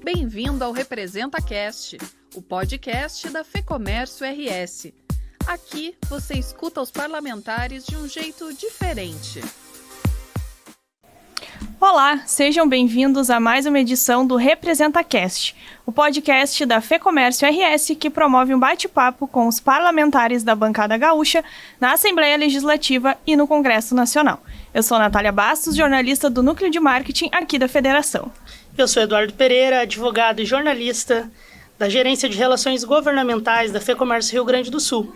Bem-vindo ao Representa Cast, o podcast da FEComércio RS. Aqui você escuta os parlamentares de um jeito diferente. Olá, sejam bem-vindos a mais uma edição do Representa Cast, o podcast da FEComércio RS que promove um bate-papo com os parlamentares da bancada gaúcha na Assembleia Legislativa e no Congresso Nacional. Eu sou Natália Bastos, jornalista do Núcleo de Marketing aqui da Federação. Eu sou Eduardo Pereira, advogado e jornalista da Gerência de Relações Governamentais da FEComércio Rio Grande do Sul.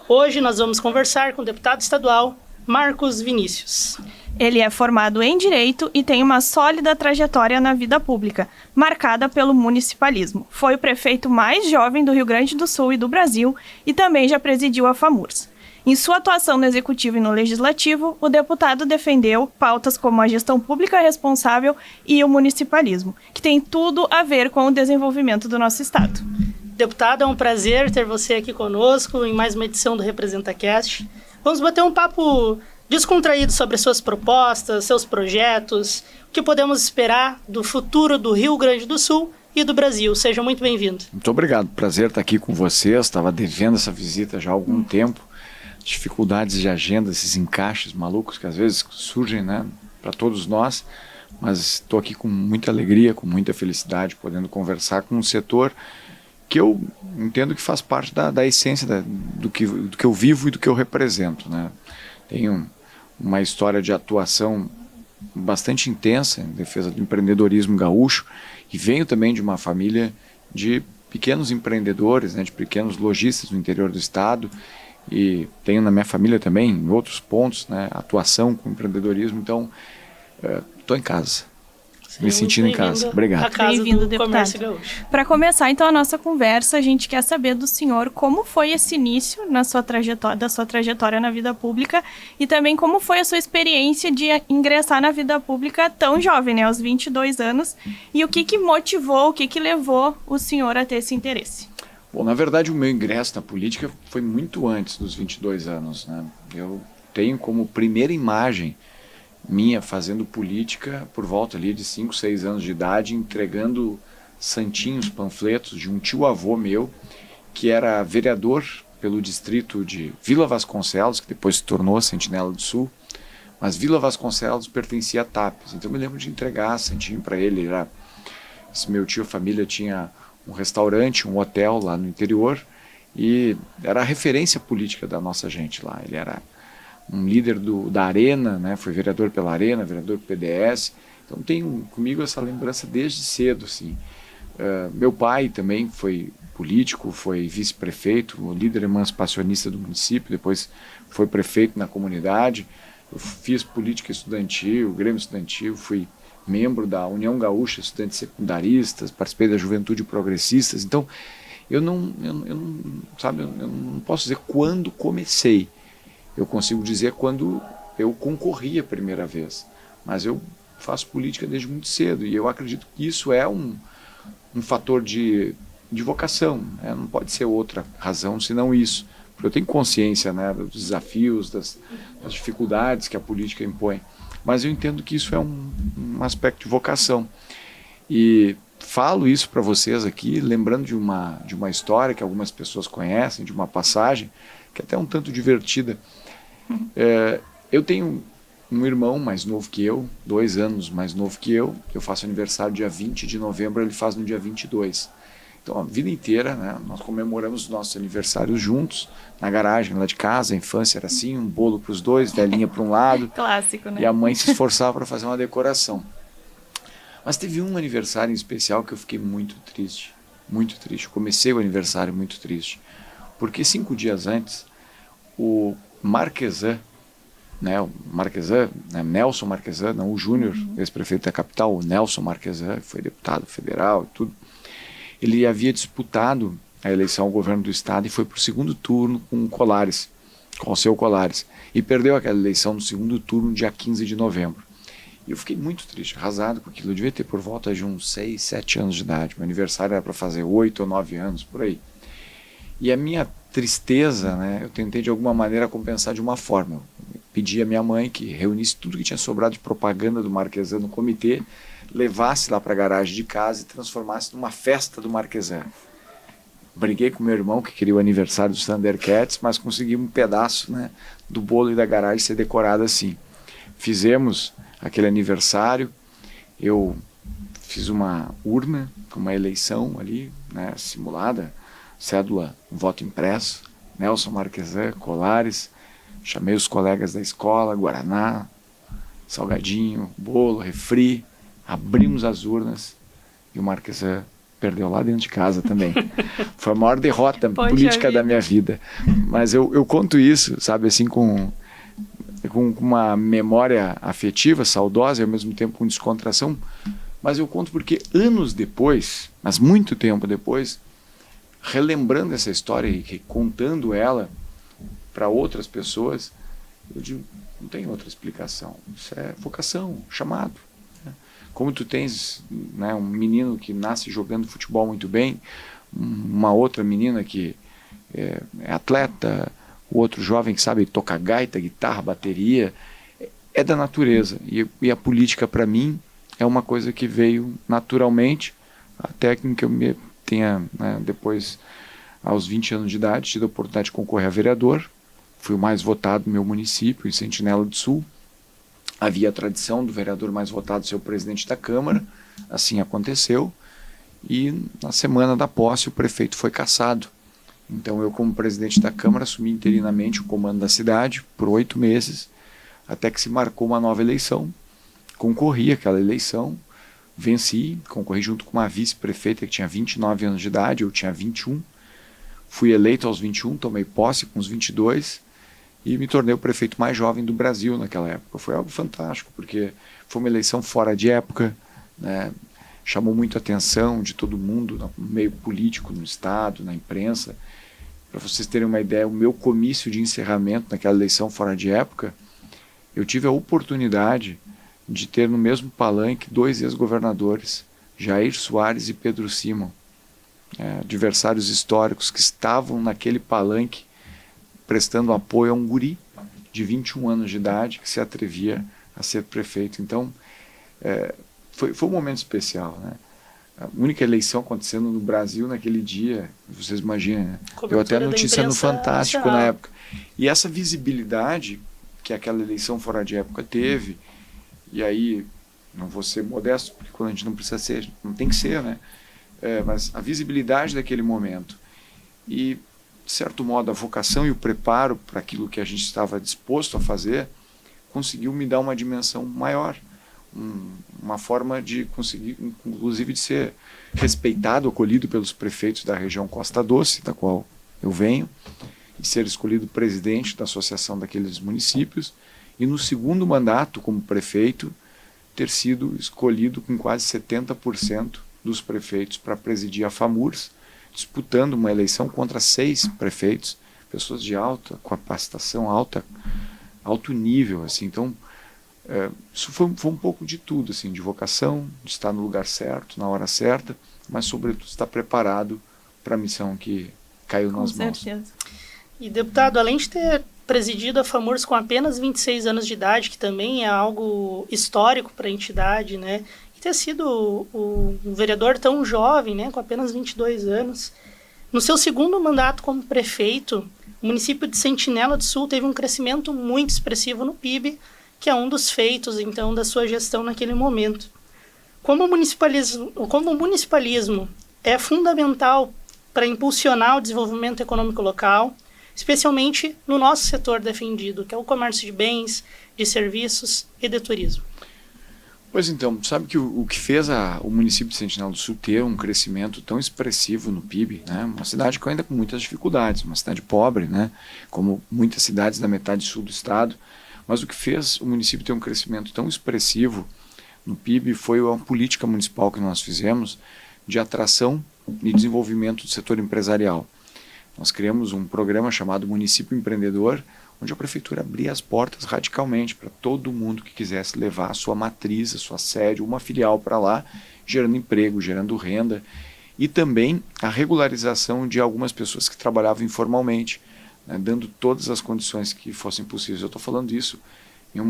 Hoje nós vamos conversar com o deputado estadual Marcos Vinícius. Ele é formado em Direito e tem uma sólida trajetória na vida pública, marcada pelo municipalismo. Foi o prefeito mais jovem do Rio Grande do Sul e do Brasil e também já presidiu a FAMURS. Em sua atuação no Executivo e no Legislativo, o deputado defendeu pautas como a gestão pública responsável e o municipalismo, que tem tudo a ver com o desenvolvimento do nosso estado. Deputado, é um prazer ter você aqui conosco em mais uma edição do Representa Cast. Vamos bater um papo descontraído sobre suas propostas, seus projetos, o que podemos esperar do futuro do Rio Grande do Sul e do Brasil. Seja muito bem-vindo. Muito obrigado, prazer estar aqui com vocês. Estava devendo essa visita já há algum tempo. Dificuldades de agenda, esses encaixes malucos que às vezes surgem, né, para todos nós, mas estou aqui com muita alegria, com muita felicidade, podendo conversar com um setor que eu entendo que faz parte da essência do que eu vivo e do que eu represento, né? Tenho uma história de atuação bastante intensa em defesa do empreendedorismo gaúcho e venho também de uma família de pequenos empreendedores, né, de pequenos lojistas no interior do estado, e tenho na minha família também, em outros pontos, né, atuação com empreendedorismo, então estou em casa. Me sentindo em casa. Obrigado. Bem-vindo, deputado. Para começar, então, a nossa conversa, a gente quer saber do senhor como foi esse início da sua trajetória na vida pública e também como foi a sua experiência de ingressar na vida pública tão jovem, né, aos 22 anos, e o que motivou, o que levou o senhor a ter esse interesse? Bom, na verdade, o meu ingresso na política foi muito antes dos 22 anos, né? Eu tenho como primeira imagem minha fazendo política por volta ali de 5, 6 anos de idade, entregando santinhos, panfletos de um tio-avô meu, que era vereador pelo distrito de Vila Vasconcelos, que depois se tornou Sentinela do Sul, mas Vila Vasconcelos pertencia a Tapes, então eu me lembro de entregar santinho para ele. Esse meu tio, a família tinha um restaurante, um hotel lá no interior, e era a referência política da nossa gente lá. Ele era um líder da Arena, né? Foi vereador pela Arena, vereador do PDS, então tenho comigo essa lembrança desde cedo, assim. Meu pai também foi político, foi vice-prefeito, o líder emancipacionista do município, depois foi prefeito na comunidade. Eu fiz política estudantil, Grêmio Estudantil, fui membro da União Gaúcha Estudantes Secundaristas, participei da Juventude Progressistas, então eu não posso dizer quando comecei. Eu consigo dizer quando eu concorri a primeira vez, mas eu faço política desde muito cedo e eu acredito que isso é um fator de vocação, né? Não pode ser outra razão senão isso, porque eu tenho consciência, né, dos desafios, das dificuldades que a política impõe, mas eu entendo que isso é um aspecto de vocação. E falo isso para vocês aqui, lembrando de uma história que algumas pessoas conhecem, de uma passagem que é até um tanto divertida. Eu tenho um irmão mais novo que eu, 2 anos mais novo que eu faço aniversário dia 20 de novembro, ele faz no dia 22. Então a vida inteira, né, nós comemoramos os nossos aniversários juntos, na garagem lá de casa. A infância era assim, um bolo para os dois, velhinha para um lado. Clássico, né? E a mãe se esforçava para fazer uma decoração. Mas teve um aniversário em especial que eu fiquei muito triste, muito triste. Eu comecei o aniversário muito triste, porque 5 dias antes, o Marquesan, né, Nelson Marquesan, não o Júnior, ex-prefeito da capital, o Nelson Marquesan, que foi deputado federal e tudo, ele havia disputado a eleição ao governo do estado e foi para o segundo turno com o Alceu Colares, e perdeu aquela eleição no segundo turno, dia 15 de novembro. E eu fiquei muito triste, arrasado com aquilo. Eu devia ter por volta de uns 6, 7 anos de idade. Meu aniversário era para fazer 8 ou 9 anos, por aí. E a minha tristeza, né, eu tentei de alguma maneira compensar de uma forma. Eu pedi à minha mãe que reunisse tudo que tinha sobrado de propaganda do Marquesan no comitê, levasse lá para a garagem de casa e transformasse numa festa do Marquesan. Briguei com meu irmão, que queria o aniversário dos Thundercats, mas consegui um pedaço, né, do bolo e da garagem ser decorado assim. Fizemos aquele aniversário, eu fiz uma urna com uma eleição ali, né, simulada, cédula, voto impresso, Nelson Marquesan, colares, chamei os colegas da escola, guaraná, salgadinho, bolo, refri, abrimos as urnas e o Marquesan perdeu lá dentro de casa também. Foi a maior derrota política da minha vida. Mas eu conto isso, sabe, assim, com uma memória afetiva, saudosa e ao mesmo tempo com descontração. Mas eu conto porque anos depois, mas muito tempo depois, relembrando essa história e contando ela para outras pessoas, eu digo, não tem outra explicação. Isso é vocação, chamado. Como tu tens, né, um menino que nasce jogando futebol muito bem, uma outra menina que é atleta, o outro jovem que sabe tocar gaita, guitarra, bateria, é da natureza. E a política, para mim, é uma coisa que veio naturalmente, até que eu me tenha, né, depois, aos 20 anos de idade, tido a oportunidade de concorrer a vereador. Fui o mais votado no meu município, em Sentinela do Sul. Havia a tradição do vereador mais votado ser o presidente da Câmara, assim aconteceu, e na semana da posse o prefeito foi cassado. Então eu, como presidente da Câmara, assumi interinamente o comando da cidade por 8 meses, até que se marcou uma nova eleição. Concorri àquela eleição, venci, concorri junto com uma vice-prefeita que tinha 29 anos de idade, eu tinha 21, fui eleito aos 21, tomei posse com os 22, e me tornei o prefeito mais jovem do Brasil naquela época. Foi algo fantástico, porque foi uma eleição fora de época, né? Chamou muito a atenção de todo mundo, no meio político, no Estado, na imprensa. Para vocês terem uma ideia, o meu comício de encerramento naquela eleição fora de época, eu tive a oportunidade de ter no mesmo palanque 2 ex-governadores, Jair Soares e Pedro Simon, adversários históricos que estavam naquele palanque prestando apoio a um guri de 21 anos de idade que se atrevia a ser prefeito. Então, foi um momento especial, né? A única eleição acontecendo no Brasil naquele dia, vocês imaginem, né? Eu até notícia no Fantástico na época. E essa visibilidade que aquela eleição fora de época teve, e aí, não vou ser modesto, porque quando a gente não precisa ser, não tem que ser, né? Mas a visibilidade daquele momento e, de certo modo, a vocação e o preparo para aquilo que a gente estava disposto a fazer, conseguiu me dar uma dimensão maior, uma forma de conseguir, inclusive, de ser respeitado, acolhido pelos prefeitos da região Costa Doce, da qual eu venho, e ser escolhido presidente da associação daqueles municípios, e no segundo mandato como prefeito, ter sido escolhido com quase 70% dos prefeitos para presidir a FAMURS, disputando uma eleição contra 6 prefeitos, pessoas de alta capacitação, alto nível, assim. Então, isso foi um pouco de tudo, assim, de vocação, de estar no lugar certo, na hora certa, mas, sobretudo, estar preparado para a missão que caiu nas mãos. Com certeza. E, deputado, além de ter presidido a FAMURS com apenas 26 anos de idade, que também é algo histórico para a entidade, né? Ter sido um vereador tão jovem, né, com apenas 22 anos. No seu segundo mandato como prefeito, o município de Sentinela do Sul teve um crescimento muito expressivo no PIB, que é um dos feitos, então, da sua gestão naquele momento. Como o municipalismo é fundamental para impulsionar o desenvolvimento econômico local, especialmente no nosso setor defendido, que é o comércio de bens, de serviços e de turismo. Pois então, sabe que o que fez o município de Sentinela do Sul ter um crescimento tão expressivo no PIB, né? Uma cidade que ainda com muitas dificuldades, uma cidade pobre, né? Como muitas cidades da metade sul do estado, mas o que fez o município ter um crescimento tão expressivo no PIB foi a política municipal que nós fizemos de atração e desenvolvimento do setor empresarial. Nós criamos um programa chamado Município Empreendedor, onde a prefeitura abria as portas radicalmente para todo mundo que quisesse levar a sua matriz, a sua sede, uma filial para lá, gerando emprego, gerando renda, e também a regularização de algumas pessoas que trabalhavam informalmente, né, dando todas as condições que fossem possíveis. Eu estou falando isso em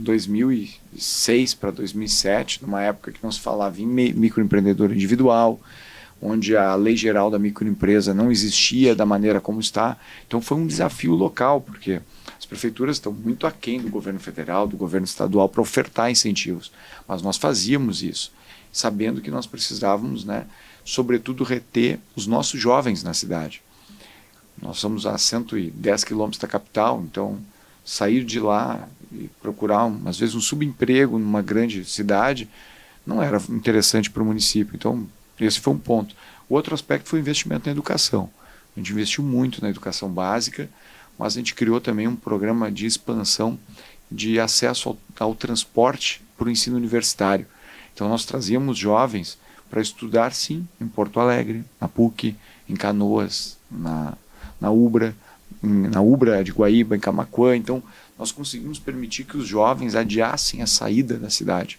2006 para 2007, numa época que não se falava em microempreendedor individual, onde a lei geral da microempresa não existia da maneira como está. Então foi um desafio local, porque as prefeituras estão muito aquém do governo federal, do governo estadual para ofertar incentivos. Mas nós fazíamos isso, sabendo que nós precisávamos, né, sobretudo, reter os nossos jovens na cidade. Nós somos a 110 quilômetros da capital, então sair de lá e procurar, às vezes, um subemprego numa grande cidade não era interessante para o município. Então, esse foi um ponto. O outro aspecto foi o investimento na educação. A gente investiu muito na educação básica, mas a gente criou também um programa de expansão de acesso ao transporte para o ensino universitário. Então, nós trazíamos jovens para estudar, sim, em Porto Alegre, na PUC, em Canoas, na UBRA de Guaíba, em Camaquã. Então, nós conseguimos permitir que os jovens adiassem a saída da cidade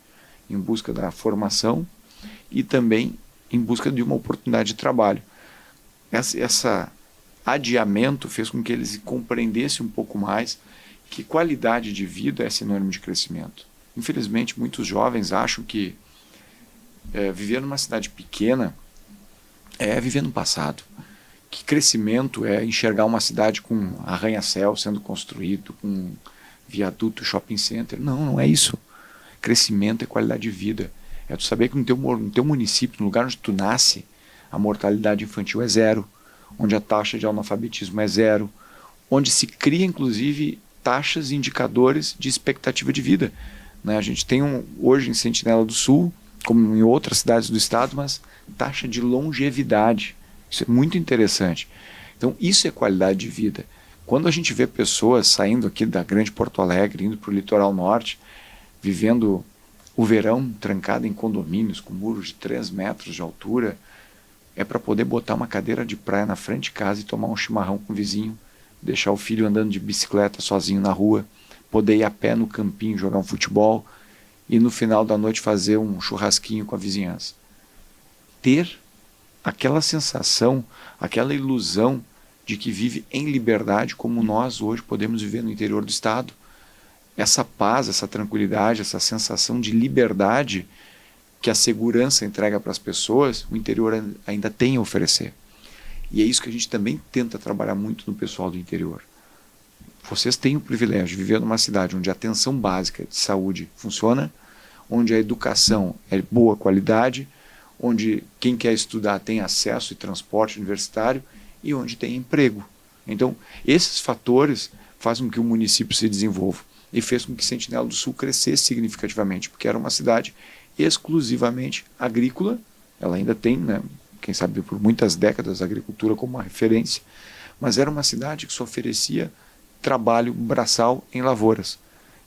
em busca da formação e também em busca de uma oportunidade de trabalho. Esse adiamento fez com que eles compreendessem um pouco mais que qualidade de vida é sinônimo de crescimento. Infelizmente, muitos jovens acham que viver numa cidade pequena é viver no passado. Que crescimento é enxergar uma cidade com arranha-céu sendo construído, com viaduto, shopping center. Não, não é isso. Crescimento é qualidade de vida. É tu saber que no teu município, no lugar onde tu nasce, a mortalidade infantil é zero, onde a taxa de analfabetismo é zero, onde se cria, inclusive, taxas e indicadores de expectativa de vida. Né? A gente tem hoje em Sentinela do Sul, como em outras cidades do estado, mas taxa de longevidade. Isso é muito interessante. Então, isso é qualidade de vida. Quando a gente vê pessoas saindo aqui da grande Porto Alegre, indo para o litoral norte, vivendo o verão trancado em condomínios, com muros de 3 metros de altura, é para poder botar uma cadeira de praia na frente de casa e tomar um chimarrão com o vizinho, deixar o filho andando de bicicleta sozinho na rua, poder ir a pé no campinho jogar um futebol e no final da noite fazer um churrasquinho com a vizinhança. Ter aquela sensação, aquela ilusão de que vive em liberdade como nós hoje podemos viver no interior do estado. Essa paz, essa tranquilidade, essa sensação de liberdade que a segurança entrega para as pessoas, o interior ainda tem a oferecer. E é isso que a gente também tenta trabalhar muito no pessoal do interior. Vocês têm o privilégio de viver numa cidade onde a atenção básica de saúde funciona, onde a educação é de boa qualidade, onde quem quer estudar tem acesso e transporte universitário e onde tem emprego. Então, esses fatores fazem com que o município se desenvolva e fez com que Sentinela do Sul crescesse significativamente, porque era uma cidade exclusivamente agrícola. Ela ainda tem, né, quem sabe por muitas décadas, a agricultura como uma referência, mas era uma cidade que só oferecia trabalho braçal em lavouras.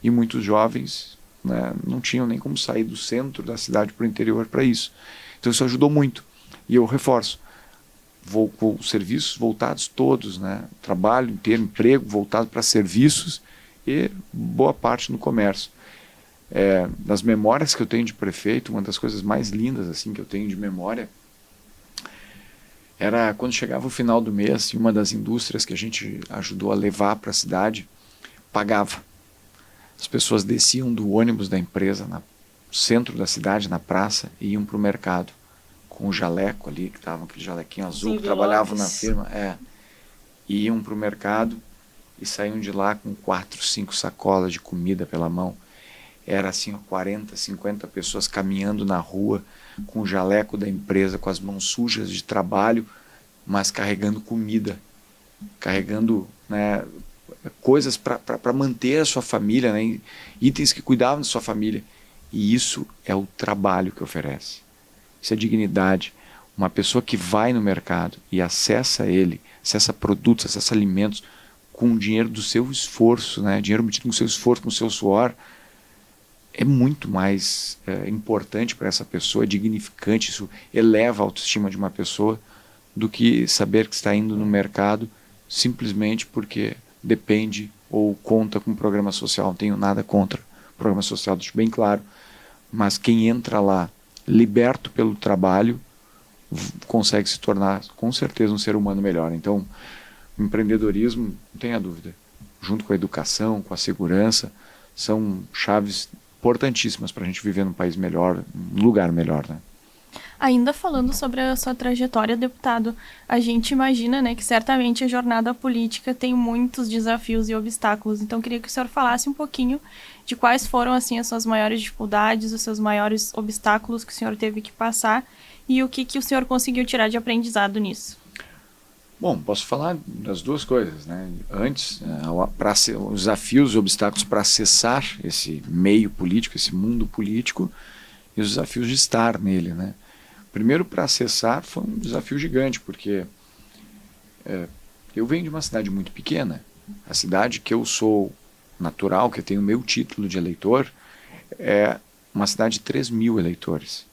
E muitos jovens, né, não tinham nem como sair do centro da cidade para o interior para isso. Então isso ajudou muito. E eu reforço, com os serviços voltados todos, né, trabalho inteiro, emprego voltado para serviços e boa parte no comércio. Das memórias que eu tenho de prefeito, uma das coisas mais lindas assim que eu tenho de memória era quando chegava o final do mês e uma das indústrias que a gente ajudou a levar para a cidade pagava. As pessoas desciam do ônibus da empresa no centro da cidade, na praça, e iam para o mercado com o jaleco ali, que estava aquele jalequinho azul, que trabalhava na firma, e iam para o mercado e saíam de lá com 4, 5 sacolas de comida pela mão. Era assim, 40, 50 pessoas caminhando na rua com o jaleco da empresa, com as mãos sujas de trabalho, mas carregando comida, carregando, né, coisas para manter a sua família, né, itens que cuidavam da sua família. E isso é o trabalho que oferece. Isso é dignidade. Uma pessoa que vai no mercado e acessa ele, acessa produtos, acessa alimentos com o dinheiro do seu esforço, né, dinheiro obtido com o seu esforço, com o seu suor, é muito mais importante para essa pessoa, é dignificante, isso eleva a autoestima de uma pessoa do que saber que está indo no mercado simplesmente porque depende ou conta com um programa social. Não tenho nada contra o programa social, deixo bem claro, mas quem entra lá liberto pelo trabalho consegue se tornar com certeza um ser humano melhor. Então, o empreendedorismo, não tenha dúvida, junto com a educação, com a segurança, são chaves importantíssimas para a gente viver num país melhor, num lugar melhor, né? Ainda falando sobre a sua trajetória, deputado, a gente imagina, né, que certamente a jornada política tem muitos desafios e obstáculos. Então, queria que o senhor falasse um pouquinho de quais foram, assim, as suas maiores dificuldades, os seus maiores obstáculos que o senhor teve que passar e o que o senhor conseguiu tirar de aprendizado nisso. Bom, posso falar das duas coisas, né? Antes, os desafios e obstáculos para acessar esse meio político, esse mundo político, e os desafios de estar nele, né? Primeiro, para acessar, foi um desafio gigante, porque eu venho de uma cidade muito pequena. A cidade que eu sou natural, que eu tenho meu título de eleitor, é uma cidade de 3.000 eleitores.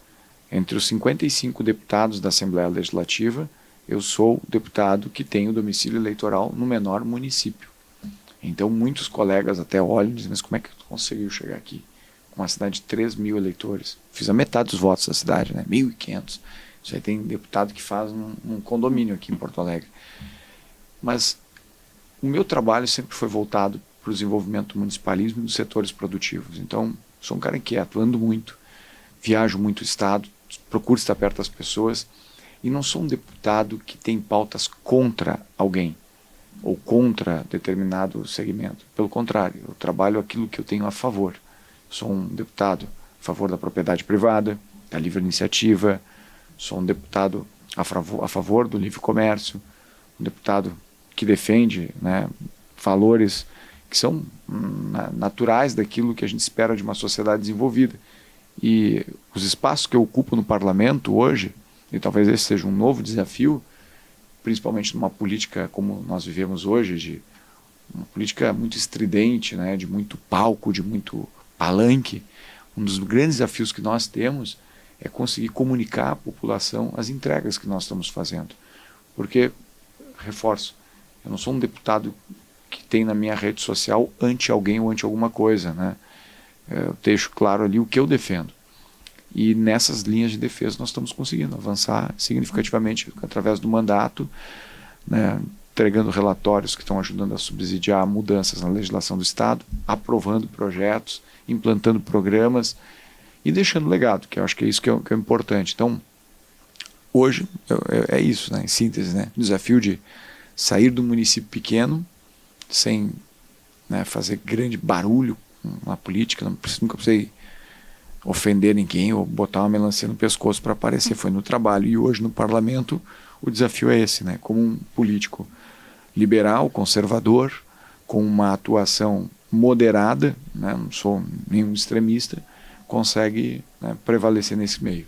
Entre os 55 deputados da Assembleia Legislativa, eu sou o deputado que tem o domicílio eleitoral no menor município. Então, muitos colegas até olham e dizem, mas como é que tu conseguiu chegar aqui? Uma cidade de 3.000 eleitores. Fiz a metade dos votos da cidade, né? 1.500. Isso aí tem deputado que faz num condomínio aqui em Porto Alegre. Mas o meu trabalho sempre foi voltado para o desenvolvimento do municipalismo e dos setores produtivos. Então, sou um cara inquieto, ando muito, viajo muito o estado, procuro estar perto das pessoas e não sou um deputado que tem pautas contra alguém ou contra determinado segmento. Pelo contrário, eu trabalho aquilo que eu tenho a favor. Sou um deputado a favor da propriedade privada, da livre iniciativa, sou um deputado a favor do livre comércio, um deputado que defende, né, valores que são naturais daquilo que a gente espera de uma sociedade desenvolvida. E os espaços que eu ocupo no parlamento hoje, e talvez esse seja um novo desafio, principalmente numa política como nós vivemos hoje, de uma política muito estridente, né, de muito palco, de muito palanque. Um dos grandes desafios que nós temos é conseguir comunicar à população as entregas que nós estamos fazendo. Porque, reforço, eu não sou um deputado que tem na minha rede social anti alguém ou anti alguma coisa, né? Eu deixo claro ali o que eu defendo. E nessas linhas de defesa nós estamos conseguindo avançar significativamente através do mandato, né, entregando relatórios que estão ajudando a subsidiar mudanças na legislação do Estado, aprovando projetos, implantando programas e deixando legado, que eu acho que é isso que é importante. Então, hoje é isso, né, em síntese, né, o desafio de sair do município pequeno sem, né, fazer grande barulho na política, nunca precisei ofender ninguém ou botar uma melancia no pescoço para aparecer, foi no trabalho. E hoje no parlamento o desafio é esse, né? Como um político liberal, conservador, com uma atuação moderada, né? Não sou nenhum extremista, consegue, né, prevalecer nesse meio.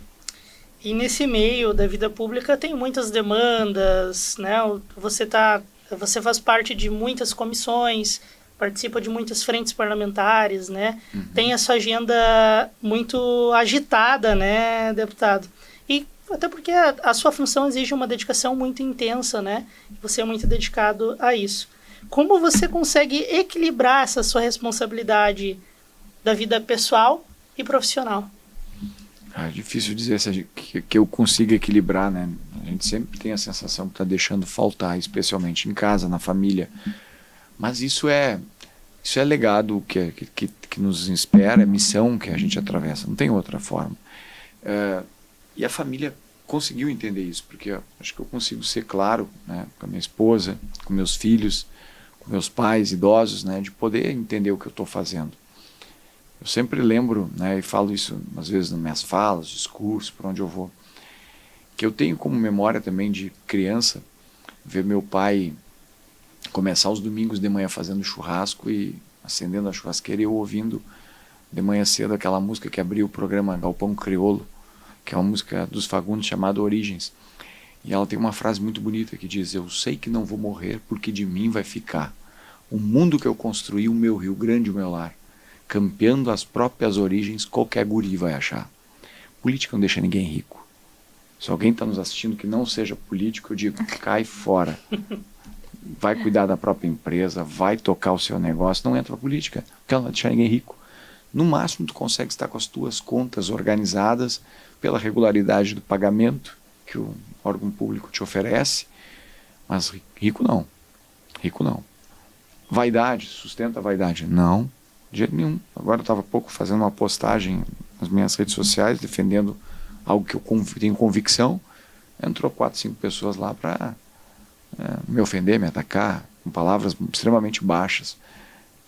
E nesse meio da vida pública tem muitas demandas, né? Você faz parte de muitas comissões, participa de muitas frentes parlamentares, né? Uhum. Tem essa agenda muito agitada, né, deputado? E até porque a sua função exige uma dedicação muito intensa, né? Você é muito dedicado a isso. Como você consegue equilibrar essa sua responsabilidade da vida pessoal e profissional? É difícil dizer que eu consiga equilibrar, né? A gente sempre tem a sensação que está deixando faltar, especialmente em casa, na família. Mas isso é legado que nos espera, é missão que a gente atravessa, não tem outra forma. E a família conseguiu entender isso, porque acho que eu consigo ser claro, né, com a minha esposa, com meus filhos, com meus pais idosos, né, de poder entender o que eu estou fazendo. Eu sempre lembro, né, e falo isso às vezes nas minhas falas, discursos, por onde eu vou, que eu tenho como memória também de criança, ver meu pai começar os domingos de manhã fazendo churrasco e acendendo a churrasqueira e eu ouvindo de manhã cedo aquela música que abriu o programa Galpão Crioulo, que é uma música dos Fagundes chamada Origens. E ela tem uma frase muito bonita que diz: eu sei que não vou morrer porque de mim vai ficar o mundo que eu construí, o meu Rio Grande, o meu lar. Campeando as próprias origens, qualquer guri vai achar. Política não deixa ninguém rico. Se alguém está nos assistindo que não seja político, eu digo, cai fora. Vai cuidar da própria empresa, vai tocar o seu negócio, não entra na política, porque ela não vai deixar ninguém rico. No máximo, tu consegue estar com as tuas contas organizadas pela regularidade do pagamento que o órgão público te oferece, mas rico não. Rico não. Vaidade, sustenta a vaidade? Não. de jeito nenhum. Agora eu estava há pouco fazendo uma postagem nas minhas redes sociais, defendendo algo que eu tenho convicção. Entrou 4, 5 pessoas lá para me ofender, me atacar, com palavras extremamente baixas.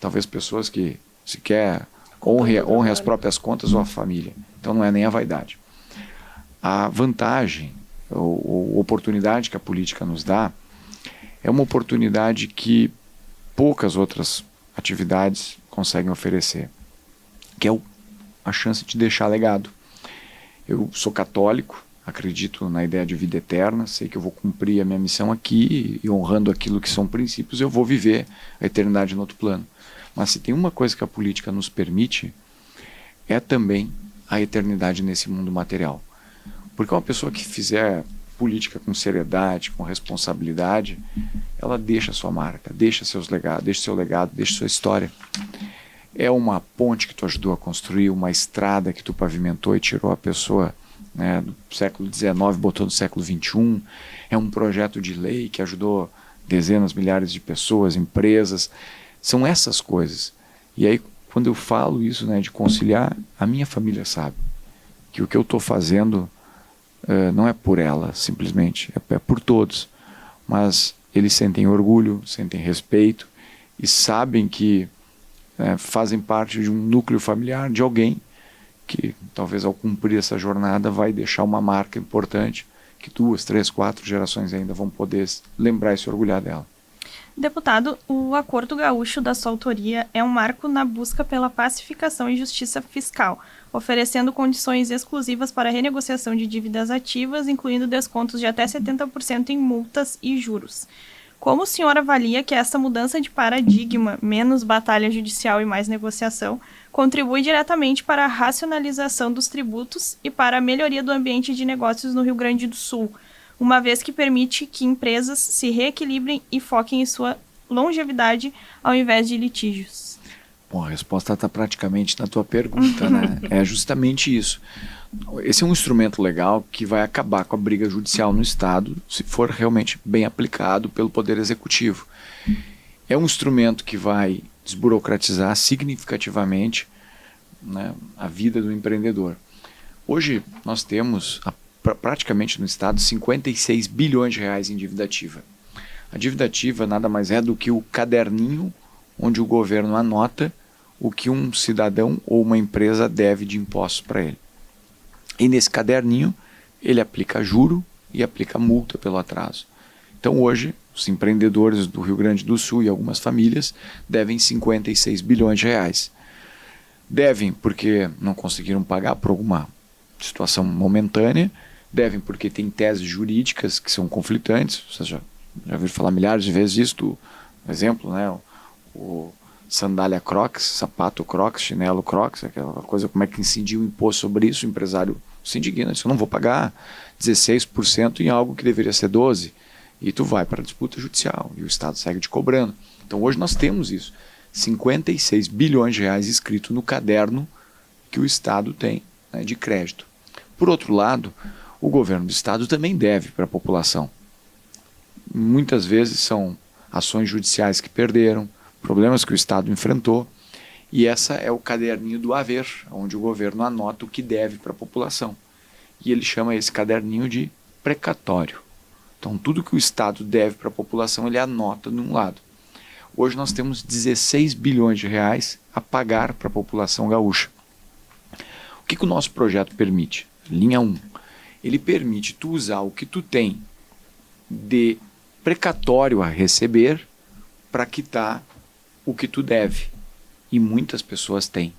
Talvez pessoas que sequer honrem as próprias contas ou a família. Então não é nem a vaidade. A vantagem ou oportunidade que a política nos dá é uma oportunidade que poucas outras atividades conseguem oferecer, que é a chance de deixar legado. Eu sou católico, acredito na ideia de vida eterna, sei que eu vou cumprir a minha missão aqui e honrando aquilo que são princípios, eu vou viver a eternidade no outro plano. Mas se tem uma coisa que a política nos permite, é também a eternidade nesse mundo material. Porque uma pessoa que fizer política com seriedade, com responsabilidade, ela deixa sua marca, deixa seus legados, deixa seu legado, deixa sua história. É uma ponte que tu ajudou a construir, uma estrada que tu pavimentou e tirou a pessoa, né, do século XIX, botou no século XXI. É um projeto de lei que ajudou dezenas, milhares de pessoas, empresas. São essas coisas. E aí, quando eu falo isso, né, de conciliar, a minha família sabe que o que eu estou fazendo não é por ela, simplesmente, é por todos. Mas eles sentem orgulho, sentem respeito e sabem que fazem parte de um núcleo familiar de alguém que talvez ao cumprir essa jornada vai deixar uma marca importante que 2, 3, 4 gerações ainda vão poder lembrar e se orgulhar dela. Deputado, o Acordo Gaúcho da sua autoria é um marco na busca pela pacificação e justiça fiscal, oferecendo condições exclusivas para a renegociação de dívidas ativas, incluindo descontos de até 70% em multas e juros. Como o senhor avalia que essa mudança de paradigma, menos batalha judicial e mais negociação, contribui diretamente para a racionalização dos tributos e para a melhoria do ambiente de negócios no Rio Grande do Sul, uma vez que permite que empresas se reequilibrem e foquem em sua longevidade ao invés de litígios? Bom, a resposta está praticamente na tua pergunta, né? É justamente isso. Esse é um instrumento legal que vai acabar com a briga judicial no Estado, se for realmente bem aplicado pelo Poder Executivo. É um instrumento que vai desburocratizar significativamente, né, a vida do empreendedor. Hoje nós temos praticamente no Estado 56 bilhões de reais em dívida ativa. A dívida ativa nada mais é do que o caderninho onde o governo anota o que um cidadão ou uma empresa deve de impostos para ele. E nesse caderninho ele aplica juro e aplica multa pelo atraso. Então hoje os empreendedores do Rio Grande do Sul e algumas famílias devem 56 bilhões de reais. Devem porque não conseguiram pagar por alguma situação momentânea, devem porque tem teses jurídicas que são conflitantes. Vocês já ouviram falar milhares de vezes disso, do exemplo, né? O sandália Crocs, sapato Crocs, chinelo Crocs, aquela coisa, como é que incidiu o imposto sobre isso, o empresário se indigna, diz, eu não vou pagar 16% em algo que deveria ser 12%, e tu vai para a disputa judicial, e o Estado segue te cobrando. Então hoje nós temos isso, 56 bilhões de reais escrito no caderno que o Estado tem, né, de crédito. Por outro lado, o governo do Estado também deve para a população. Muitas vezes são ações judiciais que perderam, problemas que o Estado enfrentou, e essa é o caderninho do haver, onde o governo anota o que deve para a população. E ele chama esse caderninho de precatório. Então tudo que o Estado deve para a população, ele anota de um lado. Hoje nós temos 16 bilhões de reais a pagar para a população gaúcha. O que o nosso projeto permite? Linha 1. Ele permite tu usar o que tu tem de precatório a receber para quitar o que tu deve. E muitas pessoas têm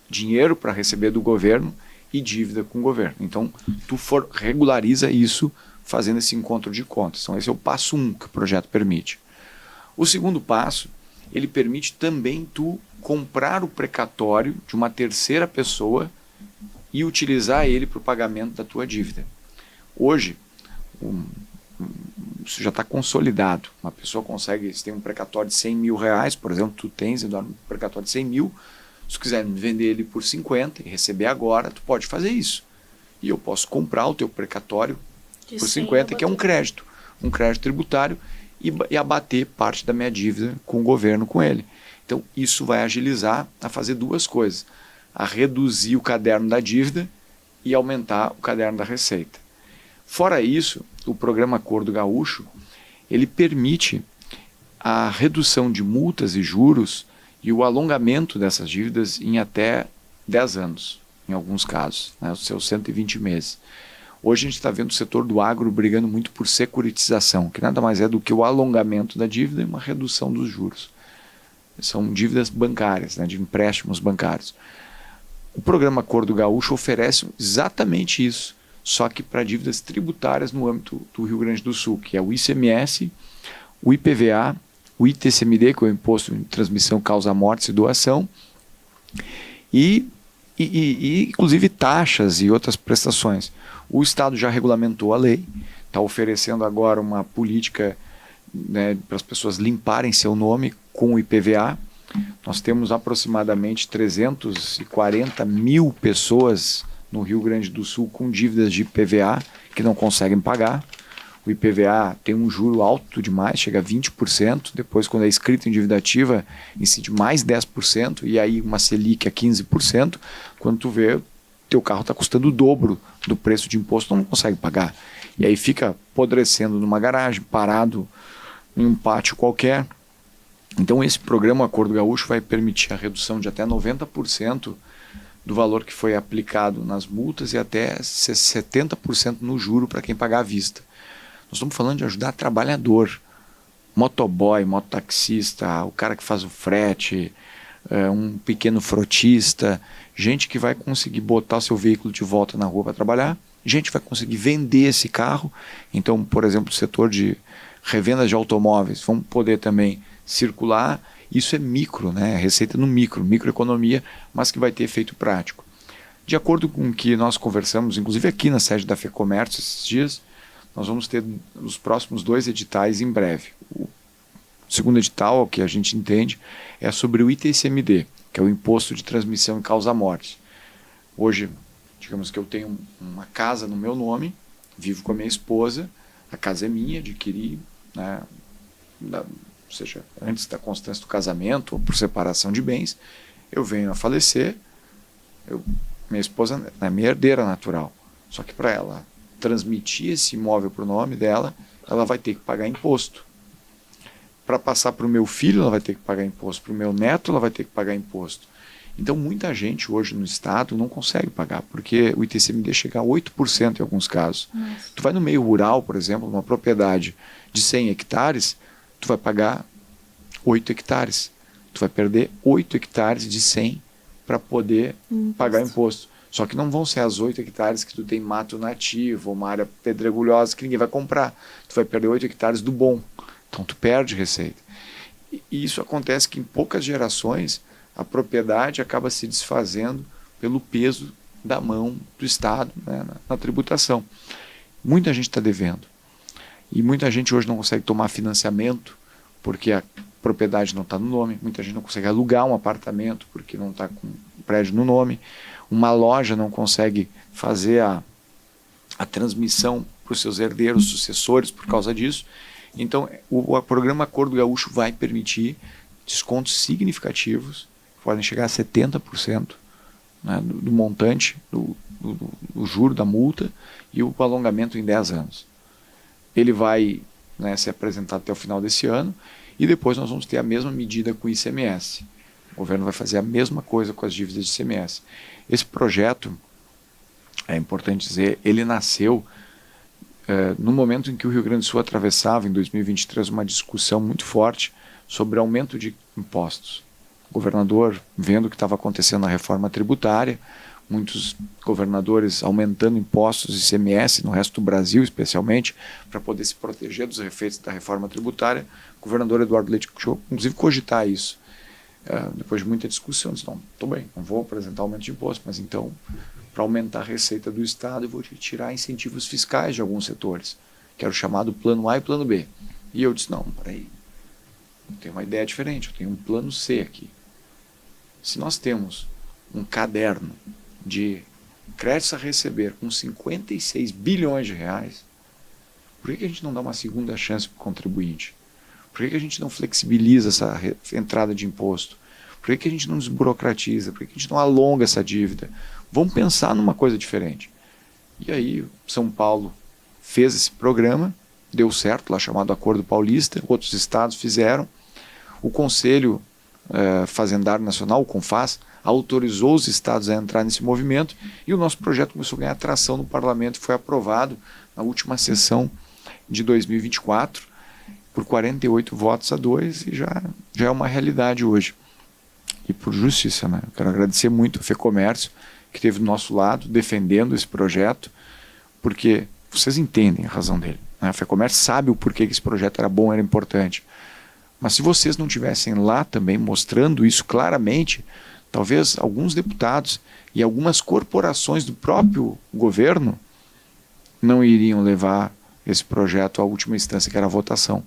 dinheiro para receber do governo e dívida com o governo. Então, tu regulariza isso fazendo esse encontro de contas. Então, esse é o passo 1 que o projeto permite. O segundo passo, ele permite também tu comprar o precatório de uma terceira pessoa e utilizar ele para o pagamento da tua dívida. Hoje, isso já está consolidado. Uma pessoa consegue, se tem um precatório de 100 mil reais, por exemplo, tu tens, Eduardo, um precatório de 100 mil, se tu quiser vender ele por 50 e receber agora, tu pode fazer isso. E eu posso comprar o teu precatório por 50, que é um crédito tributário, e abater parte da minha dívida com o governo com ele. Então, isso vai agilizar a fazer duas coisas: a reduzir o caderno da dívida e aumentar o caderno da receita. Fora isso, o programa Acordo Gaúcho, ele permite a redução de multas e juros e o alongamento dessas dívidas em até 10 anos, em alguns casos, né, os seus 120 meses. Hoje a gente está vendo o setor do agro brigando muito por securitização, que nada mais é do que o alongamento da dívida e uma redução dos juros. São dívidas bancárias, né, de empréstimos bancários. O programa Acordo Gaúcho oferece exatamente isso, só que para dívidas tributárias no âmbito do Rio Grande do Sul, que é o ICMS, o IPVA, o ITCMD, que é o Imposto de Transmissão, Causa Mortes e Doação, e inclusive taxas e outras prestações. O Estado já regulamentou a lei, está oferecendo agora uma política, né, para as pessoas limparem seu nome com o IPVA. Nós temos aproximadamente 340 mil pessoas no Rio Grande do Sul com dívidas de IPVA que não conseguem pagar. O IPVA tem um juro alto demais, chega a 20%, depois quando é escrito em dívida ativa, incide mais 10%, e aí uma Selic a 15%, quando tu vê, teu carro está custando o dobro do preço de imposto, não consegue pagar. E aí fica apodrecendo numa garagem, parado em um pátio qualquer. Então esse programa Acordo Gaúcho vai permitir a redução de até 90% do valor que foi aplicado nas multas e até 70% no juro para quem pagar à vista. Nós estamos falando de ajudar trabalhador, motoboy, mototaxista, o cara que faz o frete, um pequeno frotista, gente que vai conseguir botar o seu veículo de volta na rua para trabalhar, gente vai conseguir vender esse carro. Então, por exemplo, o setor de revenda de automóveis vão poder também circular. Isso é micro, né? Receita no microeconomia, mas que vai ter efeito prático. De acordo com o que nós conversamos, inclusive aqui na sede da FEComércio esses dias, nós vamos ter os próximos 2 editais em breve. O segundo edital, o que a gente entende, é sobre o ITCMD, que é o Imposto de Transmissão e Causa-Morte. Hoje, digamos que eu tenho uma casa no meu nome, vivo com a minha esposa, a casa é minha, adquiri, né, ou seja, antes da constância do casamento ou por separação de bens, eu venho a falecer, minha esposa é minha herdeira natural, só que para ela transmitir esse imóvel para o nome dela, ela vai ter que pagar imposto. Para passar para o meu filho, ela vai ter que pagar imposto. Para o meu neto, ela vai ter que pagar imposto. Então, muita gente hoje no estado não consegue pagar, porque o ITCMD chega a 8% em alguns casos. Nossa. Tu vai no meio rural, por exemplo, numa propriedade de 100 hectares, tu vai pagar 8 hectares. Tu vai perder 8 hectares de 100 para poder pagar imposto. Só que não vão ser as 8 hectares que tu tem mato nativo, uma área pedregulhosa que ninguém vai comprar. Tu vai perder 8 hectares do bom. Então tu perde receita. E isso acontece que em poucas gerações a propriedade acaba se desfazendo pelo peso da mão do Estado, né, na tributação. Muita gente está devendo. E muita gente hoje não consegue tomar financiamento porque a propriedade não está no nome. Muita gente não consegue alugar um apartamento porque não está com o prédio no nome. Uma loja não consegue fazer a transmissão para os seus herdeiros, sucessores, por causa disso. Então, o programa Acordo Gaúcho vai permitir descontos significativos, podem chegar a 70%, né, do montante, do juro da multa e o alongamento em 10 anos. Ele vai, né, ser apresentado até o final desse ano e depois nós vamos ter a mesma medida com o ICMS. O governo vai fazer a mesma coisa com as dívidas de ICMS. Esse projeto, é importante dizer, ele nasceu no momento em que o Rio Grande do Sul atravessava, em 2023, uma discussão muito forte sobre aumento de impostos. O governador, vendo o que estava acontecendo na reforma tributária, muitos governadores aumentando impostos e ICMS, no resto do Brasil especialmente, para poder se proteger dos efeitos da reforma tributária, o governador Eduardo Leite chegou, inclusive, cogitar isso. Depois de muita discussão, disse, não, estou bem, não vou apresentar aumento de imposto, mas então, para aumentar a receita do Estado, eu vou tirar incentivos fiscais de alguns setores, que era o chamado plano A e plano B. E eu disse, não, peraí, eu tenho uma ideia diferente, eu tenho um plano C aqui. Se nós temos um caderno de créditos a receber com 56 bilhões de reais, por que a gente não dá uma segunda chance para o contribuinte? Por que a gente não flexibiliza essa entrada de imposto? Por que a gente não desburocratiza? Por que a gente não alonga essa dívida? Vamos pensar numa coisa diferente. E aí São Paulo fez esse programa, deu certo, lá chamado Acordo Paulista, outros estados fizeram. O Conselho Fazendário Nacional, o CONFAS, autorizou os estados a entrar nesse movimento e o nosso projeto começou a ganhar tração no parlamento e foi aprovado na última sessão de 2024 por 48 votos a 2 e já é uma realidade hoje. E por justiça, né? Eu quero agradecer muito ao FEComércio, que esteve do nosso lado, defendendo esse projeto, porque vocês entendem a razão dele. Né? A FEComércio sabe o porquê que esse projeto era bom, era importante. Mas se vocês não tivessem lá também mostrando isso claramente, talvez alguns deputados e algumas corporações do próprio governo não iriam levar esse projeto à última instância, que era a votação,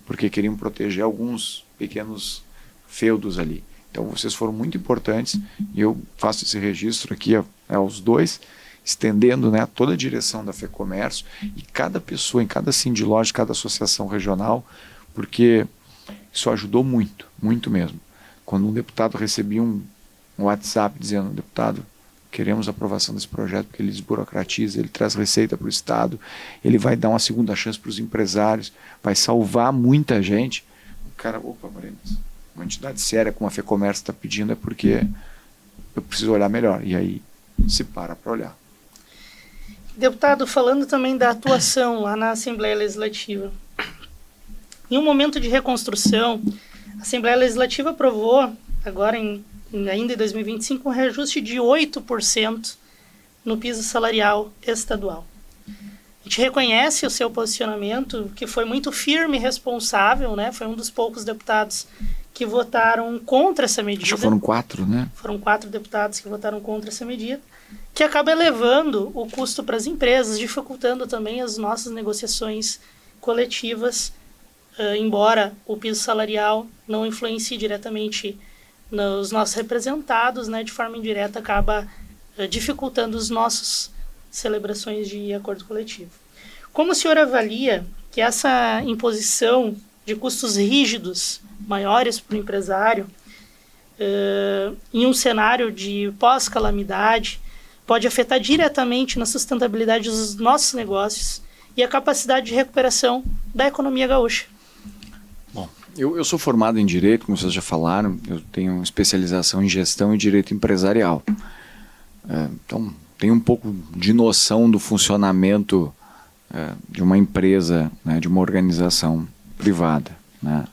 porque queriam proteger alguns pequenos feudos ali. Então vocês foram muito importantes e eu faço esse registro aqui aos dois, estendendo, né, toda a direção da FEComércio e cada pessoa, em cada Sindiloja, cada associação regional, porque isso ajudou muito, muito mesmo. Quando um deputado recebia um WhatsApp dizendo: deputado, queremos a aprovação desse projeto porque ele desburocratiza, ele traz receita para o Estado, ele vai dar uma segunda chance para os empresários, vai salvar muita gente. O cara, opa, uma entidade séria como a FEComércio está pedindo, é porque eu preciso olhar melhor. E aí se para olhar. Deputado, falando também da atuação lá na Assembleia Legislativa. Em um momento de reconstrução, a Assembleia Legislativa aprovou, agora ainda em 2025, um reajuste de 8% no piso salarial estadual. A gente reconhece o seu posicionamento, que foi muito firme e responsável, né? Foi um dos poucos deputados que votaram contra essa medida. Acho que foram 4, né? Foram 4 deputados que votaram contra essa medida, que acaba elevando o custo para as empresas, dificultando também as nossas negociações coletivas, embora o piso salarial não influencie diretamente nos nossos representados, né, de forma indireta acaba dificultando as nossas celebrações de acordo coletivo. Como o senhor avalia que essa imposição de custos rígidos, maiores para o empresário, em um cenário de pós-calamidade, pode afetar diretamente na sustentabilidade dos nossos negócios e a capacidade de recuperação da economia gaúcha? Bom, eu sou formado em Direito, como vocês já falaram, eu tenho especialização em Gestão e Direito Empresarial. Então, tenho um pouco de noção do funcionamento de uma empresa, né, de uma organização privada. Né?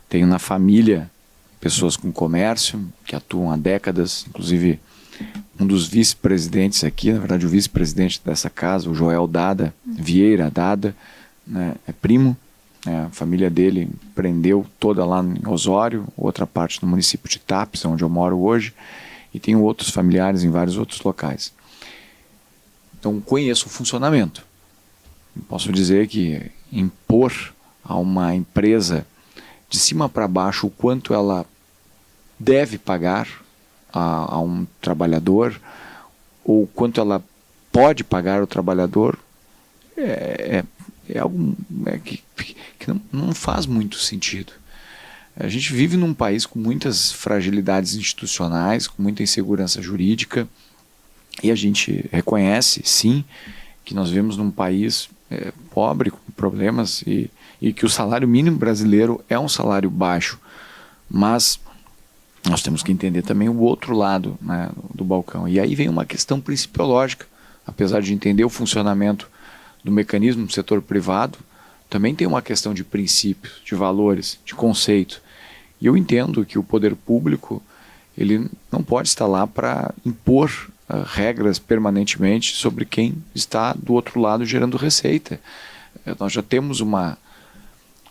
Tenho na família pessoas com comércio, que atuam há décadas, inclusive um dos vice-presidentes aqui, na verdade o vice-presidente dessa casa, o Joel Dada, Vieira Dada, né, é primo. A família dele empreendeu toda lá em Osório, outra parte no município de Tapes, onde eu moro hoje, e tenho outros familiares em vários outros locais. Então conheço o funcionamento. Posso dizer que impor a uma empresa de cima para baixo o quanto ela deve pagar a um trabalhador, ou quanto ela pode pagar o trabalhador, é algo que não faz muito sentido. A gente vive num país com muitas fragilidades institucionais, com muita insegurança jurídica, e a gente reconhece, sim, que nós vivemos num país pobre, com problemas, e que o salário mínimo brasileiro é um salário baixo, mas nós temos que entender também o outro lado, né, do balcão. E aí vem uma questão principiológica, apesar de entender o funcionamento do mecanismo do setor privado, também tem uma questão de princípios, de valores, de conceito. E eu entendo que o poder público ele não pode estar lá para impor regras permanentemente sobre quem está do outro lado gerando receita. Nós já temos uma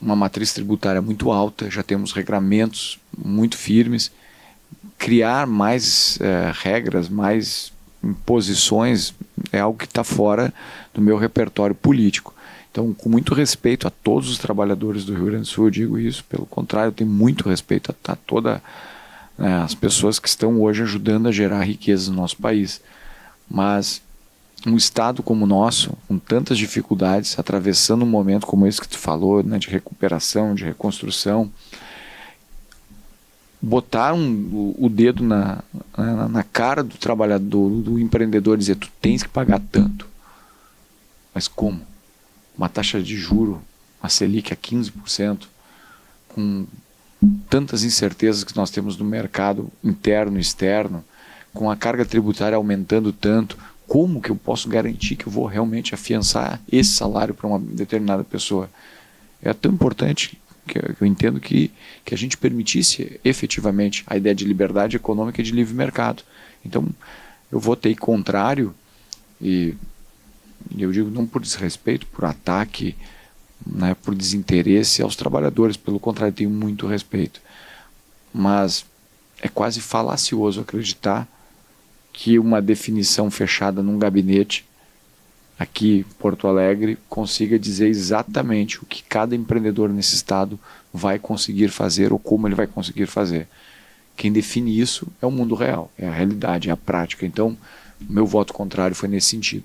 matriz tributária muito alta, já temos regramentos muito firmes. Criar mais regras, mais imposições é algo que está fora do meu repertório político. Então, com muito respeito a todos os trabalhadores do Rio Grande do Sul, eu digo isso, pelo contrário, eu tenho muito respeito a todas as pessoas que estão hoje ajudando a gerar riqueza no nosso país. Mas, um estado como o nosso, com tantas dificuldades, atravessando um momento como esse que tu falou, né, de recuperação, de reconstrução, botar o dedo na cara do trabalhador, do empreendedor, e dizer, tu tens que pagar tanto. Mas como? Uma taxa de juro, uma Selic a 15%, com tantas incertezas que nós temos no mercado interno e externo, com a carga tributária aumentando tanto, como que eu posso garantir que eu vou realmente afiançar esse salário para uma determinada pessoa? É tão importante que eu entendo que a gente permitisse efetivamente a ideia de liberdade econômica e de livre mercado. Então, eu votei contrário, e eu digo não por desrespeito, por ataque, né, por desinteresse aos trabalhadores, pelo contrário, tenho muito respeito. Mas é quase falacioso acreditar que uma definição fechada num gabinete aqui em Porto Alegre consiga dizer exatamente o que cada empreendedor nesse estado vai conseguir fazer ou como ele vai conseguir fazer. Quem define isso é o mundo real, é a realidade, é a prática. Então, meu voto contrário foi nesse sentido.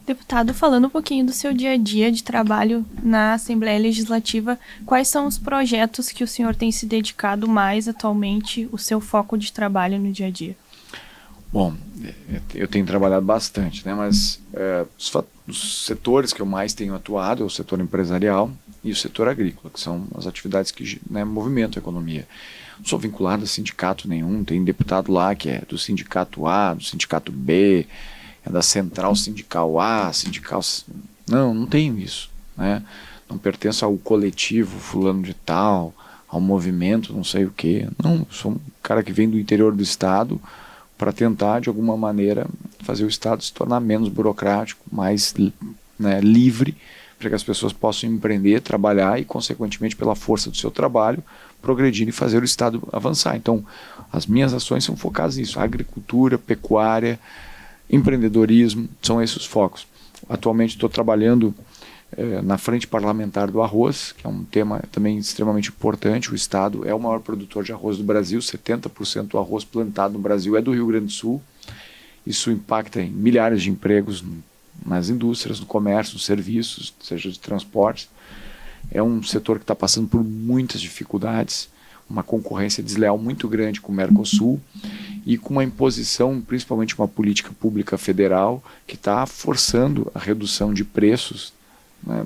Deputado, falando um pouquinho do seu dia a dia de trabalho na Assembleia Legislativa, quais são os projetos que o senhor tem se dedicado mais atualmente, o seu foco de trabalho no dia a dia? Bom, eu tenho trabalhado bastante, né? Mas os setores que eu mais tenho atuado é o setor empresarial e o setor agrícola, que são as atividades que, né, movimentam a economia. Não sou vinculado a sindicato nenhum, tem deputado lá que é do sindicato A, do sindicato B, é da central sindical A, sindical... Não tenho isso, né? Não pertenço ao coletivo fulano de tal, ao movimento não sei o quê. Não, sou um cara que vem do interior do estado para tentar, de alguma maneira, fazer o estado se tornar menos burocrático, mais, né, livre, para que as pessoas possam empreender, trabalhar e, consequentemente, pela força do seu trabalho, progredir e fazer o estado avançar. Então, as minhas ações são focadas nisso: agricultura, pecuária, empreendedorismo, são esses os focos. Atualmente estou trabalhando na frente parlamentar do arroz, que é um tema também extremamente importante. O estado é o maior produtor de arroz do Brasil, 70% do arroz plantado no Brasil é do Rio Grande do Sul. Isso impacta em milhares de empregos nas indústrias, no comércio, nos serviços, seja de transporte. É um setor que está passando por muitas dificuldades, uma concorrência desleal muito grande com o Mercosul e com uma imposição, principalmente uma política pública federal, que está forçando a redução de preços, né,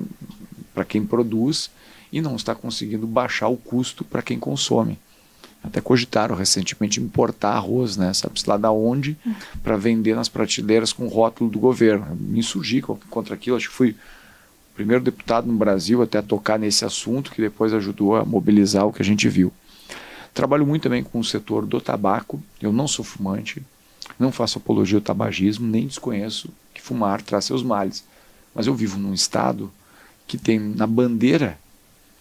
para quem produz, e não está conseguindo baixar o custo para quem consome. Até cogitaram recentemente importar arroz, né, sabe-se lá da onde, para vender nas prateleiras com o rótulo do governo. Eu me insurgi contra aquilo, acho que fui o primeiro deputado no Brasil até a tocar nesse assunto, que depois ajudou a mobilizar o que a gente viu. Trabalho muito também com o setor do tabaco. Eu não sou fumante, não faço apologia ao tabagismo, nem desconheço que fumar traz seus males. Mas eu vivo num estado que tem na bandeira,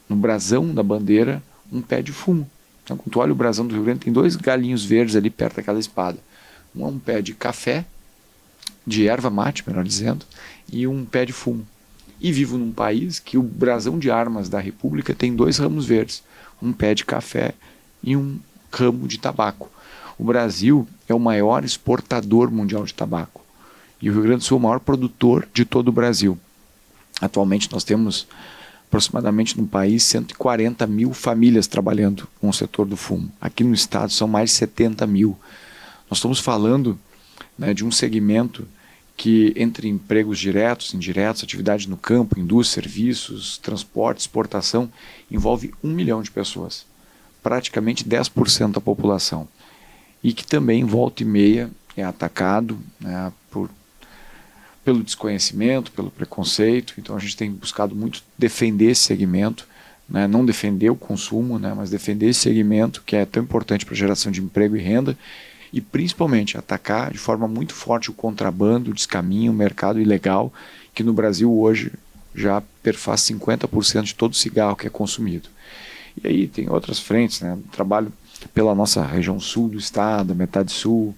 no brasão da bandeira, um pé de fumo. Então, quando tu olha o brasão do Rio Grande, tem 2 galinhos verdes ali perto daquela espada. Um é um pé de café, de erva mate, melhor dizendo, e um pé de fumo. E vivo num país que o brasão de armas da República tem 2 ramos verdes, um pé de café e um ramo de tabaco. O Brasil é o maior exportador mundial de tabaco. E o Rio Grande do Sul é o maior produtor de todo o Brasil. Atualmente nós temos aproximadamente no país 140 mil famílias trabalhando com o setor do fumo. Aqui no estado são mais de 70 mil. Nós estamos falando, né, de um segmento que, entre empregos diretos, indiretos, atividade no campo, indústria, serviços, transporte, exportação, envolve 1 milhão de pessoas. Praticamente 10% da população. E que também, volta e meia, é atacado, né, pelo desconhecimento, pelo preconceito. Então a gente tem buscado muito defender esse segmento, né, não defender o consumo, né, mas defender esse segmento que é tão importante para a geração de emprego e renda, e principalmente atacar de forma muito forte o contrabando, o descaminho, o mercado ilegal, que no Brasil hoje já perfaz 50% de todo o cigarro que é consumido. E aí tem outras frentes, né, trabalho pela nossa região sul do estado, metade sul,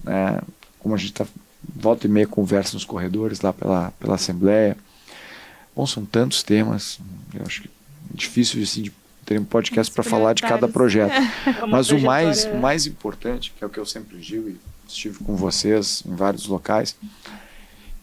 né, como a gente está volta e meia conversa nos corredores lá pela Assembleia. Bom, são tantos temas, eu acho que é difícil assim, de ter um podcast para falar de cada projeto. Mas o mais importante, que é o que eu sempre digo, e estive com vocês em vários locais.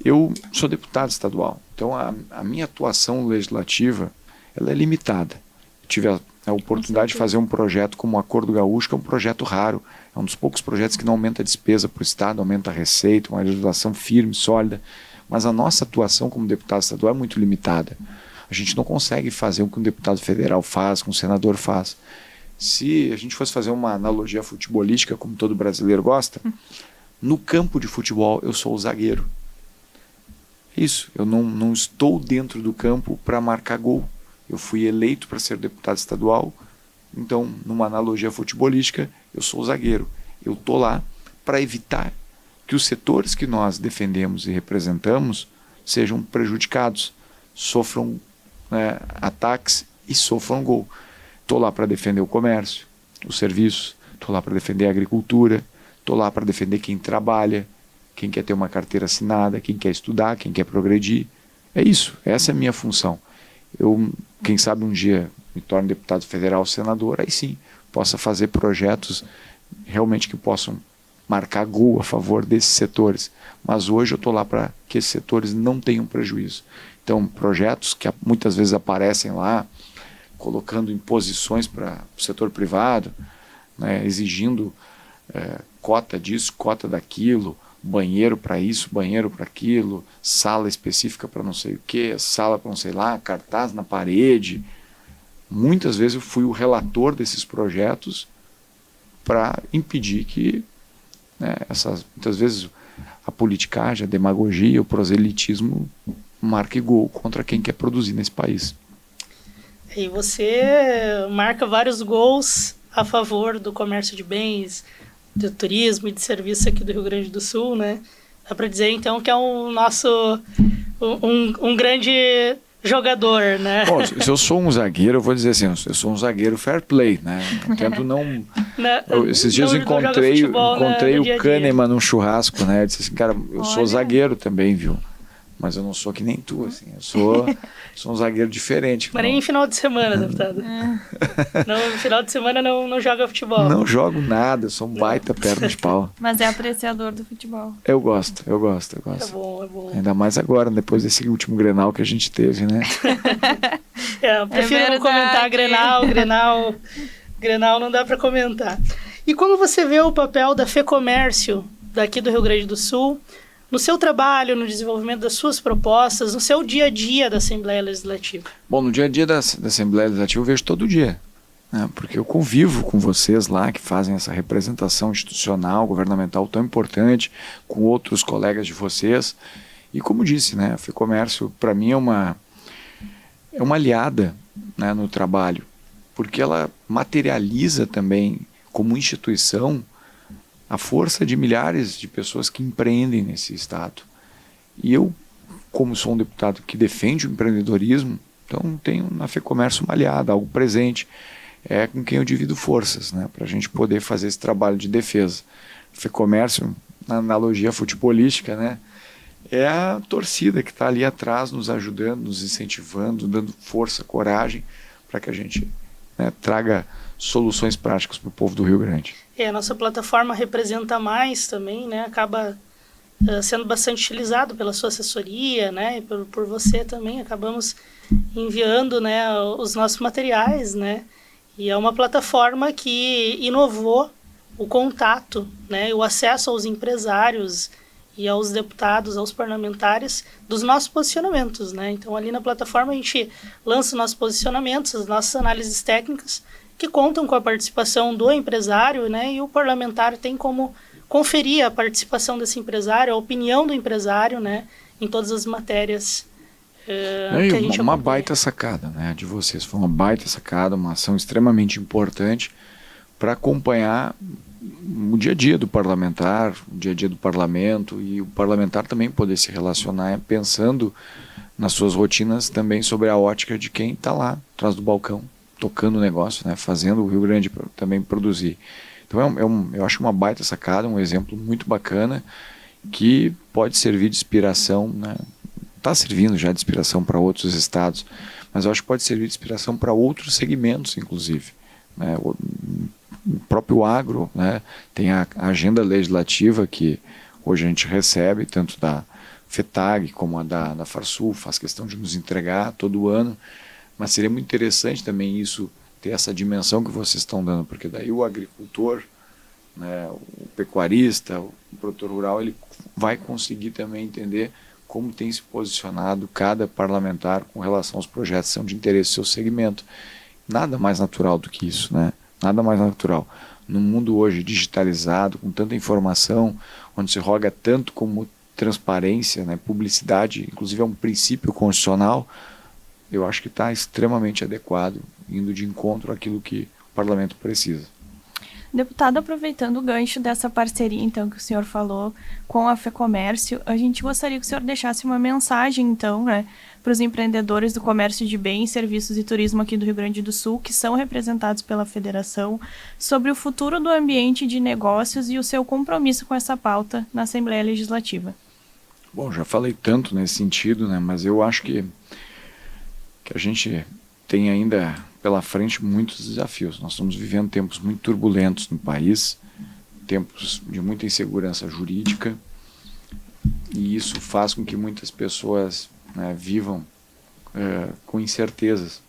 Eu sou deputado estadual, então a minha atuação legislativa ela é limitada. Eu tive a oportunidade de fazer um projeto como o Acordo Gaúcho, que é um projeto raro, é um dos poucos projetos que não aumenta a despesa para o Estado, aumenta a receita, uma legislação firme, sólida, mas a nossa atuação como deputado estadual é muito limitada. A gente não consegue fazer o que um deputado federal faz, que um senador faz. Se a gente fosse fazer uma analogia futebolística, como todo brasileiro gosta, no campo de futebol eu sou o zagueiro. Isso, eu não estou dentro do campo para marcar gol. Eu fui eleito para ser deputado estadual, então, numa analogia futebolística, eu sou o zagueiro. Eu estou lá para evitar que os setores que nós defendemos e representamos sejam prejudicados, sofram ataques e sofram gol. Estou lá para defender o comércio, os serviços, estou lá para defender a agricultura, estou lá para defender quem trabalha, quem quer ter uma carteira assinada, quem quer estudar, quem quer progredir. É isso, essa é a minha função. Eu, quem sabe um dia me torne deputado federal, senador, aí sim, possa fazer projetos realmente que possam marcar gol a favor desses setores. Mas hoje eu estou lá para que esses setores não tenham prejuízo. Então, projetos que muitas vezes aparecem lá, colocando imposições para o setor privado, né, exigindo cota disso, cota daquilo, banheiro para isso, banheiro para aquilo, sala específica para não sei o que, sala para não sei lá, cartaz na parede. Muitas vezes eu fui o relator desses projetos para impedir que muitas vezes a politicagem, a demagogia, o proselitismo marque gol contra quem quer produzir nesse país. E você marca vários gols a favor do comércio de bens, do turismo e de serviço aqui do Rio Grande do Sul, né? Dá para dizer, então, que é um nosso um grande jogador, né? Bom, se eu sou um zagueiro, eu vou dizer assim, eu sou um zagueiro fair play, né? Eu tento não... esses dias eu encontrei o Kahneman num churrasco, né? Eu disse assim, cara, eu sou zagueiro também, viu? Mas eu não sou que nem tu, assim. Eu sou um zagueiro diferente. Mas nem em final de semana, deputado. Não, no final de semana não joga futebol. Não jogo nada, eu sou um baita perna de pau. Mas é apreciador do futebol. Eu gosto. É bom. Ainda mais agora, depois desse último Grenal que a gente teve, né? Eu prefiro não comentar Grenal não dá para comentar. E como você vê o papel da FEComércio daqui do Rio Grande do Sul no seu trabalho, no desenvolvimento das suas propostas, no seu dia a dia da Assembleia Legislativa? Bom, no dia a dia da Assembleia Legislativa eu vejo todo dia, né? Porque eu convivo com vocês lá que fazem essa representação institucional, governamental tão importante, com outros colegas de vocês. E como disse, né, a FEComércio para mim é uma aliada, né, no trabalho, porque ela materializa também como instituição a força de milhares de pessoas que empreendem nesse estado. E eu, como sou um deputado que defende o empreendedorismo, então tenho na FEComércio uma aliada, algo presente, com quem eu divido forças, né, para a gente poder fazer esse trabalho de defesa. FEComércio, na analogia futebolística, né, é a torcida que está ali atrás, nos ajudando, nos incentivando, dando força, coragem, para que a gente, né, traga soluções práticas para o povo do Rio Grande. A nossa plataforma Representa Mais também, né, acaba sendo bastante utilizado pela sua assessoria, né, e por você também. Acabamos enviando, né, os nossos materiais, né, e é uma plataforma que inovou o contato, né, o acesso aos empresários e aos deputados, aos parlamentares, dos nossos posicionamentos, né. Então, ali na plataforma a gente lança os nossos posicionamentos, as nossas análises técnicas, que contam com a participação do empresário, né, e o parlamentar tem como conferir a participação desse empresário, a opinião do empresário, né, em todas as matérias que a gente uma baita sacada, né, de vocês. Foi uma baita sacada, uma ação extremamente importante para acompanhar o dia a dia do parlamentar, o dia a dia do parlamento, e o parlamentar também poder se relacionar pensando nas suas rotinas também sobre a ótica de quem está lá atrás do balcão, tocando o negócio, né, fazendo o Rio Grande também produzir. Então eu acho uma baita sacada, um exemplo muito bacana que pode servir de inspiração, né? Está servindo já de inspiração para outros estados, mas eu acho que pode servir de inspiração para outros segmentos, inclusive, né? o próprio agro, né? Tem a agenda legislativa que hoje a gente recebe, tanto da FETAG como a da Farsul, faz questão de nos entregar todo ano, mas seria muito interessante também isso, ter essa dimensão que vocês estão dando, porque daí o agricultor, né, o pecuarista, o produtor rural, ele vai conseguir também entender como tem se posicionado cada parlamentar com relação aos projetos que são de interesse do seu segmento. Nada mais natural do que isso, né? Nada mais natural. No mundo hoje digitalizado, com tanta informação, onde se roga tanto como transparência, né, publicidade, inclusive é um princípio constitucional, eu acho que está extremamente adequado, indo de encontro àquilo que o parlamento precisa. Deputado, aproveitando o gancho dessa parceria, então, que o senhor falou com a FEComércio, a gente gostaria que o senhor deixasse uma mensagem, então, né, para os empreendedores do comércio de bens, serviços e turismo aqui do Rio Grande do Sul, que são representados pela federação, sobre o futuro do ambiente de negócios e o seu compromisso com essa pauta na Assembleia Legislativa. Bom, já falei tanto nesse sentido, né, mas eu acho que a gente tem ainda pela frente muitos desafios. Nós estamos vivendo tempos muito turbulentos no país, tempos de muita insegurança jurídica, e isso faz com que muitas pessoas, né, vivam com incertezas.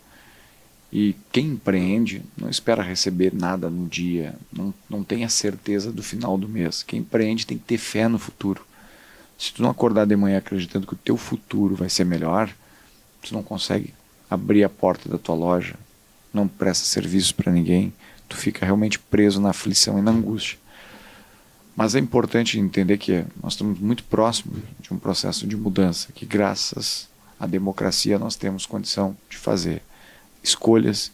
E quem empreende não espera receber nada no dia, não tem a certeza do final do mês. Quem empreende tem que ter fé no futuro. Se tu não acordar de manhã acreditando que o teu futuro vai ser melhor, tu não consegue abrir a porta da tua loja, não presta serviços para ninguém, tu fica realmente preso na aflição e na angústia. Mas é importante entender que nós estamos muito próximos de um processo de mudança, que graças à democracia nós temos condição de fazer escolhas,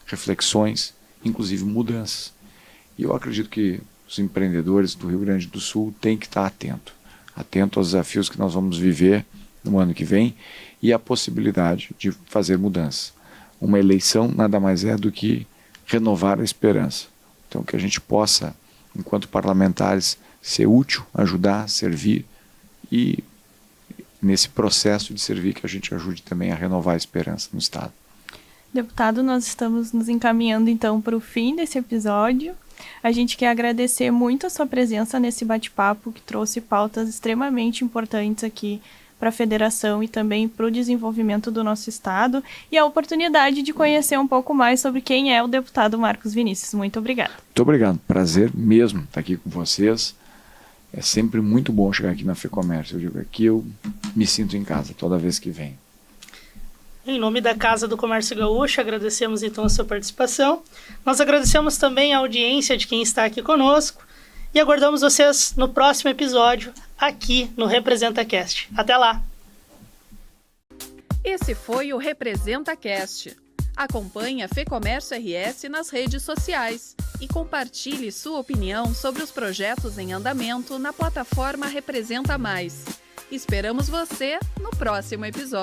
reflexões, inclusive mudanças. E eu acredito que os empreendedores do Rio Grande do Sul têm que estar atento aos desafios que nós vamos viver no ano que vem e a possibilidade de fazer mudança. Uma eleição nada mais é do que renovar a esperança. Então, que a gente possa, enquanto parlamentares, ser útil, ajudar, servir e, nesse processo de servir, que a gente ajude também a renovar a esperança no Estado. Deputado, nós estamos nos encaminhando, então, para o fim desse episódio. A gente quer agradecer muito a sua presença nesse bate-papo, que trouxe pautas extremamente importantes aqui para a federação e também para o desenvolvimento do nosso estado, e a oportunidade de conhecer um pouco mais sobre quem é o deputado Marcos Vinícius. Muito obrigada. Muito obrigado. Prazer mesmo estar aqui com vocês. É sempre muito bom chegar aqui na FEComércio. Eu digo aqui, eu me sinto em casa toda vez que venho. Em nome da Casa do Comércio Gaúcho, agradecemos então a sua participação. Nós agradecemos também a audiência de quem está aqui conosco e aguardamos vocês no próximo episódio aqui no RepresentaCast. Até lá! Esse foi o RepresentaCast. Acompanhe a FEComércio RS nas redes sociais e compartilhe sua opinião sobre os projetos em andamento na plataforma Representa Mais. Esperamos você no próximo episódio.